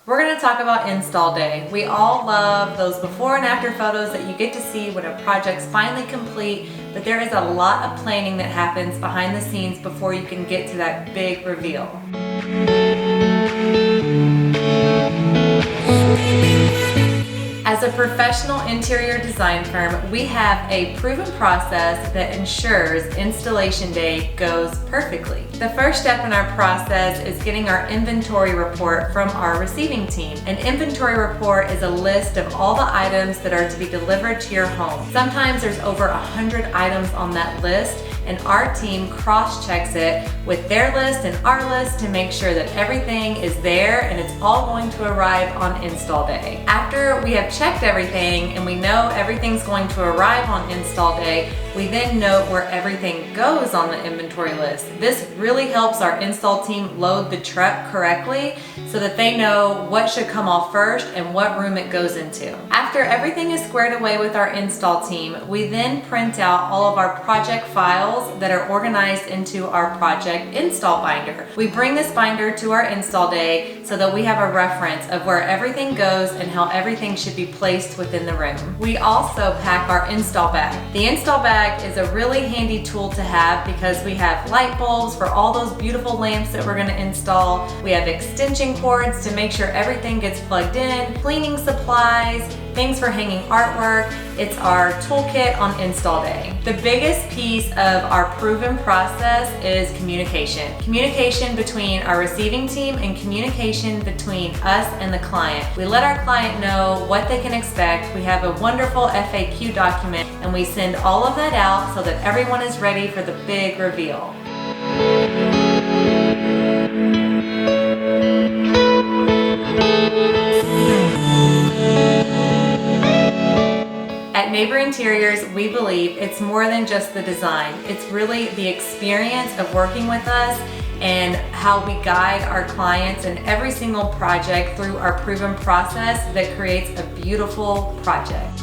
We're going to talk about install day. We all love those before and after photos that you get to see when a project's finally complete, but there is a lot of planning that happens behind the scenes before you can get to that big reveal. As a professional interior design firm, we have a proven process that ensures installation day goes perfectly. The first step in our process is getting our inventory report from our receiving team. An inventory report is a list of all the items that are to be delivered to your home. Sometimes there's over 100 items on that list, and our team cross-checks it with their list and our list to make sure that everything is there and it's all going to arrive on install day. After we have checked everything and we know everything's going to arrive on install day, we then note where everything goes on the inventory list. This really helps our install team load the truck correctly so that they know what should come off first and what room it goes into. After everything is squared away with our install team, we then print out all of our project files that are organized into our project install binder. We bring this binder to our install day so that we have a reference of where everything goes and how everything should be placed within the room. We also pack our install bag. The install bag is a really handy tool to have because we have light bulbs for all those beautiful lamps that we're going to install. We have extension cords to make sure everything gets plugged in, cleaning supplies, things for hanging artwork. It's our toolkit on install day. The biggest piece of our proven process is communication. Communication between our receiving team and communication between us and the client. We let our client know what they can expect. We have a wonderful FAQ document and we send all of that out so that everyone is ready for the big reveal. At Neighbor Interiors, we believe it's more than just the design. It's really the experience of working with us and how we guide our clients in every single project through our proven process that creates a beautiful project.